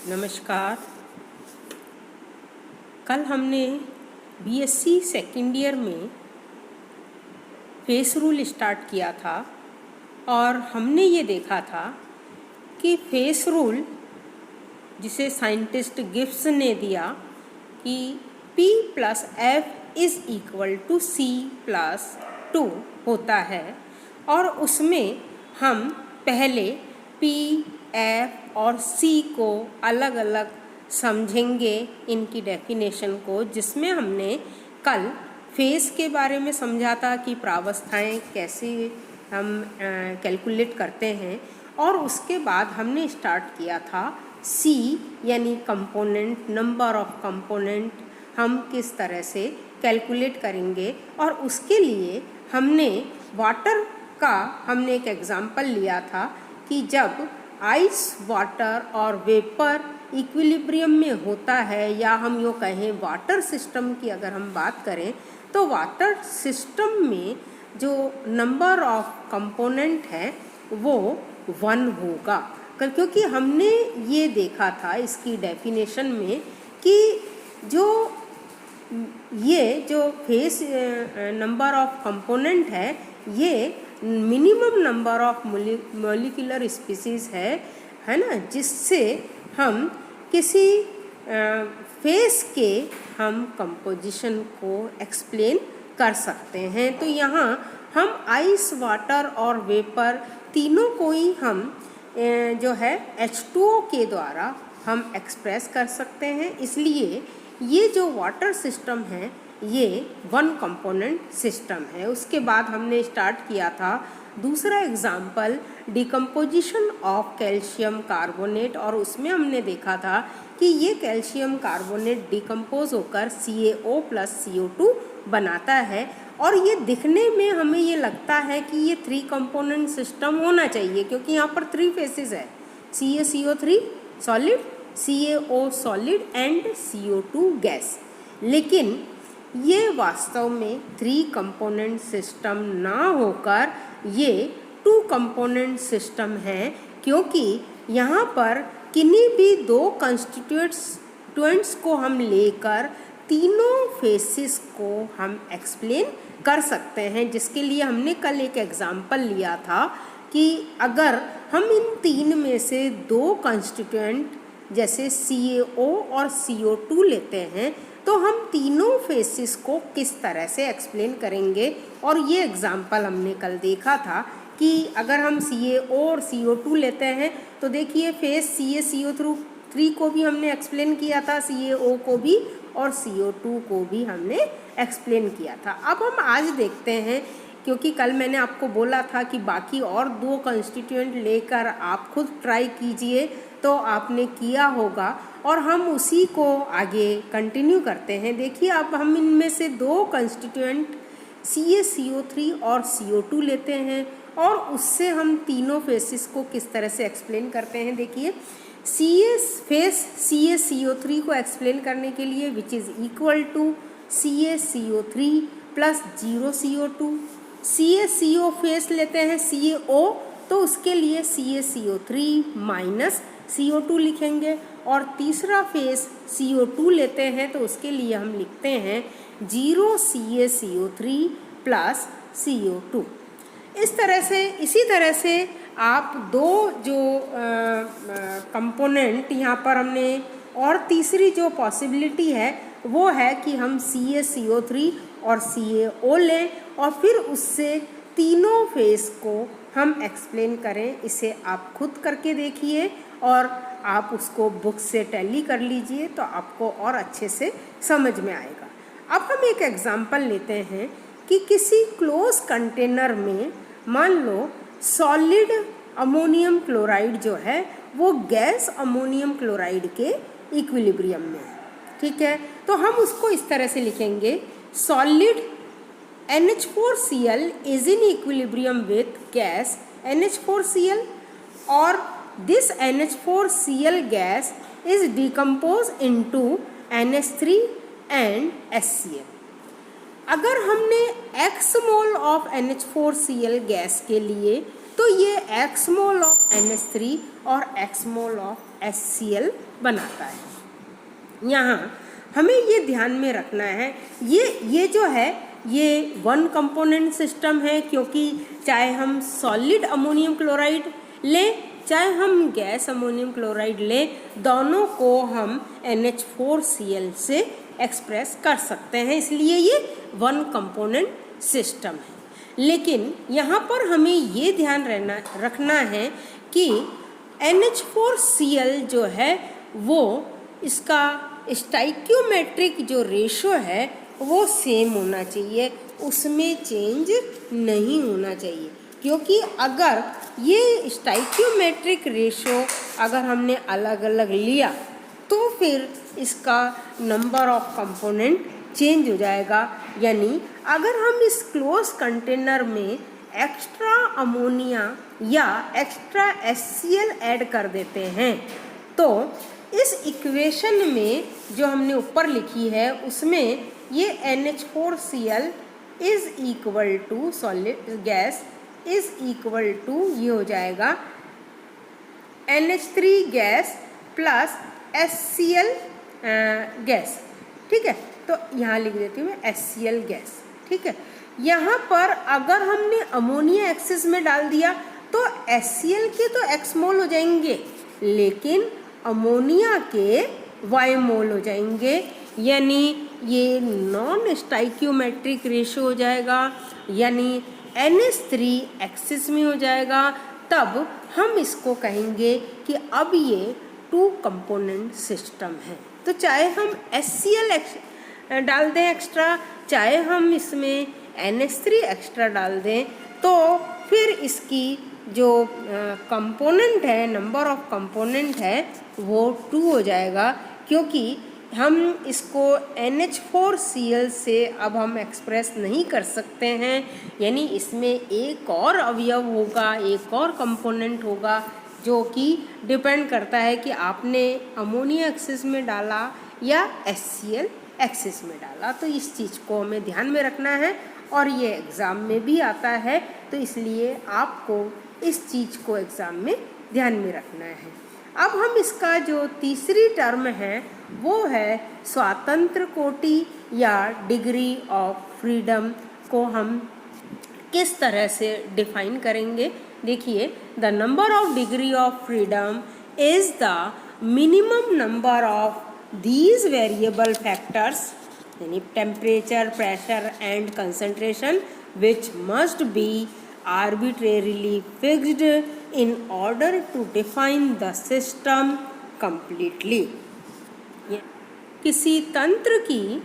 नमस्कार। कल हमने बीएससी सेकेंड ईयर में फेस रूल स्टार्ट किया था और हमने ये देखा था कि फेस रूल जिसे साइंटिस्ट गिब्स ने दिया कि P + F = C+2 होता है और उसमें हम पहले P, F और C को अलग अलग समझेंगे इनकी डेफिनेशन को, जिसमें हमने कल फेस के बारे में समझा था कि प्रावस्थाएं कैसे हम कैलकुलेट करते हैं और उसके बाद हमने स्टार्ट किया था C यानी कंपोनेंट, नंबर ऑफ कंपोनेंट हम किस तरह से कैलकुलेट करेंगे। और उसके लिए हमने वाटर का एक एग्जाम्पल लिया था कि जब आइस, वाटर और वेपर इक्विलिब्रियम में होता है, या हम यूँ कहें वाटर सिस्टम की अगर हम बात करें तो वाटर सिस्टम में जो नंबर ऑफ कंपोनेंट है वो 1 होगा, क्योंकि हमने ये देखा था इसकी डेफिनेशन में कि जो फेस नंबर ऑफ कंपोनेंट है ये minimum number of molecular species है ना, जिससे हम किसी फेस के हम कंपोजिशन को एक्सप्लेन कर सकते हैं। तो यहाँ हम आइस, वाटर और वेपर तीनों को ही हम जो है H2O के द्वारा हम एक्सप्रेस कर सकते हैं। इसलिए ये जो वाटर सिस्टम है ये 1 कंपोनेंट सिस्टम है। उसके बाद हमने स्टार्ट किया था दूसरा example decomposition of calcium carbonate, और उसमें हमने देखा था कि ये कैल्शियम कार्बोनेट डिकम्पोज होकर CaO + CO2 बनाता है। और ये दिखने में हमें ये लगता है कि ये 3 कंपोनेंट सिस्टम होना चाहिए, क्योंकि यहाँ पर 3 फेसेस है, CaCO3 solid, CaO solid and CO2 gas. लेकिन ये वास्तव में 3 कंपोनेंट सिस्टम ना होकर ये 2 कंपोनेंट सिस्टम है, क्योंकि यहाँ पर किन्हीं भी 2 कंस्टिट्यूएंट्स को हम लेकर तीनों फेसेस को हम एक्सप्लेन कर सकते हैं। जिसके लिए हमने कल एक एग्जाम्पल लिया था कि अगर हम इन 3 में से 2 कंस्टिट्यूएंट जैसे CaO और CO2 लेते हैं तो हम तीनों फेसेस को किस तरह से एक्सप्लेन करेंगे। और ये एग्जाम्पल हमने कल देखा था कि अगर हम CaO और CO2 लेते हैं तो देखिए फेस CaCO3 को भी हमने एक्सप्लेन किया था, CaO को भी और CO2 को भी हमने एक्सप्लेन किया था। अब हम आज देखते हैं, क्योंकि कल मैंने आपको बोला था कि बाकी और 2 कंस्टिट्यूएंट लेकर आप खुद ट्राई कीजिए, तो आपने किया होगा और हम उसी को आगे कंटिन्यू करते हैं। देखिए अब हम इनमें से 2 कंस्टिट्यूएंट CaCO3 और CO2 लेते हैं और उससे हम तीनों फेसेस को किस तरह से एक्सप्लेन करते हैं। देखिए फेस CaCO3 को एक्सप्लेन करने के लिए which is equal to CaCO3 + 0 CO2। CaCO फेस लेते हैं CaO, तो उसके लिए CaCO3 - CO2 लिखेंगे, और तीसरा फेस CO2 लेते हैं तो उसके लिए हम लिखते हैं 0 CaCO3 + CO2। इसी तरह से आप 2 जो कंपोनेंट यहाँ पर हमने, और तीसरी जो पॉसिबिलिटी है वो है कि हम CaCO3 और CaO लें और फिर उससे तीनों फेस को हम एक्सप्लेन करें। इसे आप खुद करके देखिए और आप उसको बुक से टैली कर लीजिए तो आपको और अच्छे से समझ में आएगा। अब हम एक एग्जांपल लेते हैं कि किसी क्लोज कंटेनर में मान लो सॉलिड अमोनियम क्लोराइड जो है वो गैस अमोनियम क्लोराइड के इक्विलिब्रियम में है, ठीक है। तो हम उसको इस तरह से लिखेंगे, solid NH4Cl is in equilibrium with gas NH4Cl, और this NH4Cl gas is decomposed into NH3 and HCl। अगर हमने x mole of NH4Cl gas के लिए तो ये x मोल ऑफ NH3 और x मोल ऑफ HCl बनाता है। यहाँ हमें ये ध्यान में रखना है, ये जो है ये वन कंपोनेंट सिस्टम है, क्योंकि चाहे हम सॉलिड अमोनियम क्लोराइड लें चाहे हम गैस अमोनियम क्लोराइड लें, दोनों को हम NH4Cl से एक्सप्रेस कर सकते हैं, इसलिए ये वन कंपोनेंट सिस्टम है। लेकिन यहाँ पर हमें ये ध्यान रखना है कि NH4Cl जो है वो इसका स्टाइक्योमेट्रिक जो रेशो है वो सेम होना चाहिए, उसमें चेंज नहीं होना चाहिए, क्योंकि अगर ये स्टाइक्योमेट्रिक रेशो अगर हमने अलग अलग लिया तो फिर इसका नंबर ऑफ कंपोनेंट चेंज हो जाएगा। यानी अगर हम इस क्लोज कंटेनर में एक्स्ट्रा अमोनिया या एक्स्ट्रा HCl ऐड कर देते हैं तो इस इक्वेशन में जो हमने ऊपर लिखी है उसमें ये NH4Cl is equal to solid gas is equal to ये हो जाएगा NH3 gas plus HCl gas. ठीक है, तो यहाँ लिख देती हूँ मैं HCl गैस। ठीक है, यहाँ पर अगर हमने अमोनिया एक्सिस में डाल दिया तो HCl के तो x मोल हो जाएंगे, लेकिन अमोनिया के y मोल हो जाएंगे, यानी ये नॉन स्टाइक्योमेट्रिक रेशो हो जाएगा, यानी NH3 एक्सिस में हो जाएगा। तब हम इसको कहेंगे कि अब ये टू कंपोनेंट सिस्टम है। तो चाहे हम HCl डाल दें एक्स्ट्रा, चाहे हम इसमें NH3 एक्स्ट्रा डाल दें, तो फिर इसकी जो कंपोनेंट है, नंबर ऑफ कंपोनेंट है वो 2 हो जाएगा, क्योंकि हम इसको NH4Cl से अब हम एक्सप्रेस नहीं कर सकते हैं, यानी इसमें एक और अवयव होगा, एक और कंपोनेंट होगा जो कि डिपेंड करता है कि आपने अमोनिया एक्सिस में डाला या HCl एक्सिस में डाला। तो इस चीज़ को हमें ध्यान में रखना है और ये एग्ज़ाम में भी आता है, तो इसलिए आपको इस चीज़ को एग्ज़ाम में ध्यान में रखना है। अब हम इसका जो तीसरी टर्म है वो है स्वातंत्र कोटि या डिग्री ऑफ फ्रीडम को हम किस तरह से डिफाइन करेंगे। देखिए, the number of degree of freedom is the minimum number of these variable factors यानी temperature, pressure and concentration which must be arbitrarily fixed in order to define the system completely। किसी तंत्र की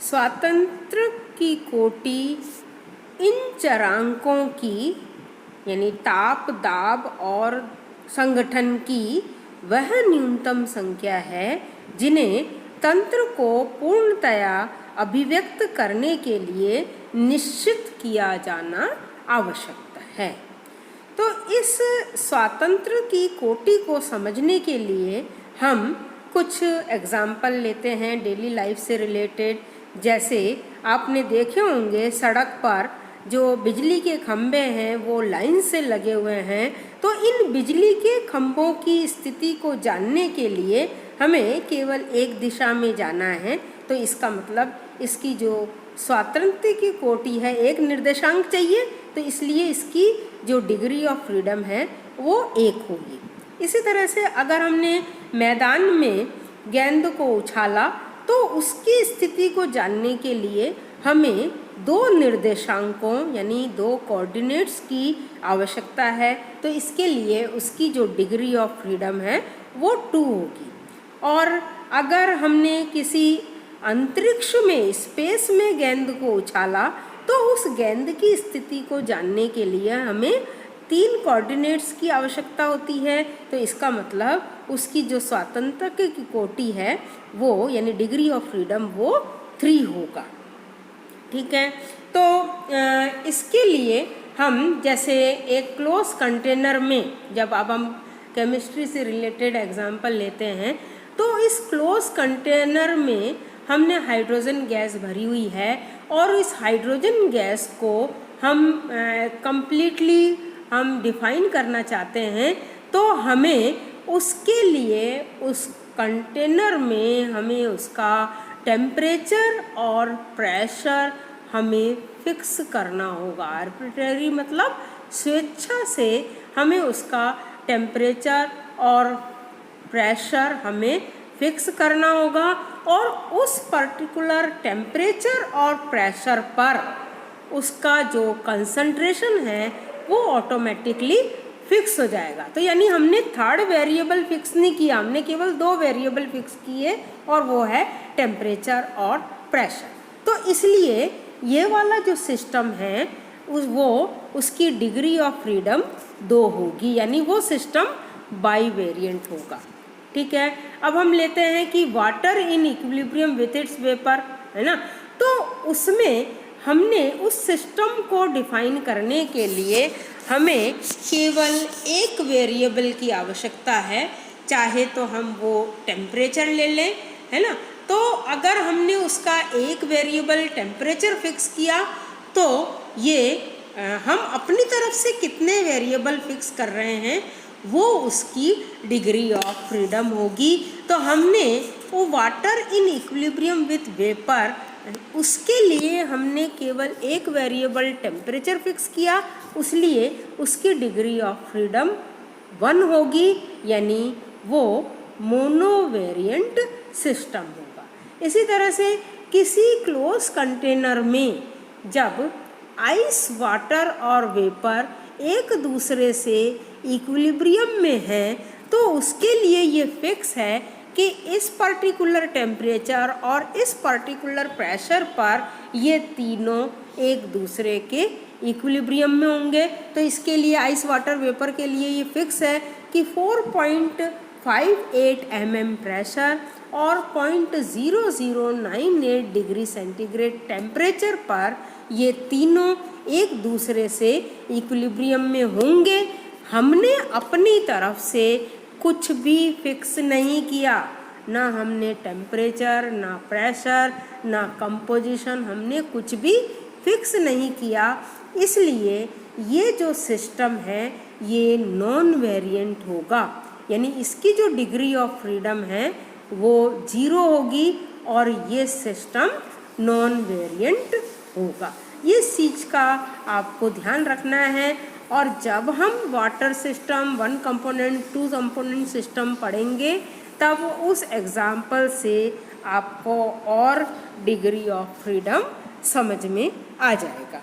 स्वातंत्र की कोटि इन चरांकों की यानी ताप, दाब और संगठन की वह न्यूनतम संख्या है जिन्हें तंत्र को पूर्णतया अभिव्यक्त करने के लिए निश्चित किया जाना आवश्यक है। तो इस स्वातंत्र की कोटि को समझने के लिए हम कुछ एग्जाम्पल लेते हैं डेली लाइफ से रिलेटेड। जैसे आपने देखे होंगे सड़क पर जो बिजली के खंभे हैं वो लाइन से लगे हुए हैं, तो इन बिजली के खंभों की स्थिति को जानने के लिए हमें केवल एक दिशा में जाना है, तो इसका मतलब इसकी जो स्वातंत्र्य की कोटि है एक निर्देशांक चाहिए, तो इसलिए इसकी जो डिग्री ऑफ फ्रीडम है वो 1 होगी। इसी तरह से अगर हमने मैदान में गेंद को उछाला तो उसकी स्थिति को जानने के लिए हमें 2 निर्देशांकों यानी 2 कोऑर्डिनेट्स की आवश्यकता है, तो इसके लिए उसकी जो डिग्री ऑफ फ्रीडम है वो 2 होगी। और अगर हमने किसी अंतरिक्ष में, स्पेस में गेंद को उछाला तो उस गेंद की स्थिति को जानने के लिए हमें 3 कोऑर्डिनेट्स की आवश्यकता होती है, तो इसका मतलब उसकी जो स्वातंत्रता की कोटि है वो यानी डिग्री ऑफ फ्रीडम वो 3 होगा। ठीक है, तो इसके लिए हम जैसे एक क्लोज कंटेनर में, जब अब हम केमिस्ट्री से रिलेटेड एग्जांपल लेते हैं, तो इस क्लोज कंटेनर में हमने हाइड्रोजन गैस भरी हुई है और इस हाइड्रोजन गैस को हम कंप्लीटली हम डिफाइन करना चाहते हैं तो हमें उसके लिए उस कंटेनर में हमें उसका टेम्परेचर और प्रेशर हमें फिक्स करना होगा। आर्बिट्रेरी मतलब स्वेच्छा से हमें उसका टेम्परेचर और प्रेशर हमें फिक्स करना होगा और उस पर्टिकुलर टेम्परेचर और प्रेशर पर उसका जो कंसंट्रेशन है वो ऑटोमेटिकली फिक्स हो जाएगा। तो यानी हमने थर्ड वेरिएबल फिक्स नहीं किया, हमने केवल दो वेरिएबल फिक्स किए और वो है टेम्परेचर और प्रेशर। तो इसलिए ये वाला जो सिस्टम है वो उसकी डिग्री ऑफ फ्रीडम 2 होगी, यानी वो सिस्टम बाईवेरिएंट होगा। ठीक है, अब हम लेते हैं कि water in equilibrium with its vapour, है ना। तो उसमें हमने उस सिस्टम को डिफाइन करने के लिए हमें केवल एक वेरिएबल की आवश्यकता है, चाहे तो हम वो टेम्परेचर ले लें, है ना। तो अगर हमने उसका एक वेरिएबल टेम्परेचर फिक्स किया तो ये हम अपनी तरफ से कितने वेरिएबल फिक्स कर रहे हैं वो उसकी डिग्री ऑफ फ्रीडम होगी। तो हमने वो water in equilibrium with vapour, उसके लिए हमने केवल एक वेरिएबल टेम्परेचर फिक्स किया, उसलिए उसकी डिग्री ऑफ फ्रीडम 1 होगी, यानी वो मोनोवेरिएंट सिस्टम होगा। इसी तरह से किसी क्लोज कंटेनर में जब आइस, वाटर और वेपर एक दूसरे से इक्विलिब्रियम में है तो उसके लिए ये फिक्स है कि इस पर्टिकुलर टेम्परेचर और इस पर्टिकुलर प्रेशर पर ये तीनों एक दूसरे के इक्विलिब्रियम में होंगे। तो इसके लिए आइस, वाटर, वेपर के लिए ये फिक्स है कि 4.58 mm प्रेशर और 0.0098 डिग्री सेंटीग्रेड टेम्परेचर पर ये तीनों एक दूसरे से इक्विलिब्रियम में होंगे। हमने अपनी तरफ से कुछ भी फिक्स नहीं किया, ना हमने टेम्परेचर, ना प्रेशर, ना कंपोजिशन, हमने कुछ भी फिक्स नहीं किया। इसलिए ये जो सिस्टम है ये नॉन वेरिएंट होगा, यानी इसकी जो डिग्री ऑफ फ्रीडम है वो 0 होगी और ये सिस्टम नॉन वेरिएंट होगा। ये चीज़ का आपको ध्यान रखना है। और जब हम water system 1 component 2 component system पढ़ेंगे तब उस एग्जाम्पल से आपको और डिग्री ऑफ फ्रीडम समझ में आ जाएगा।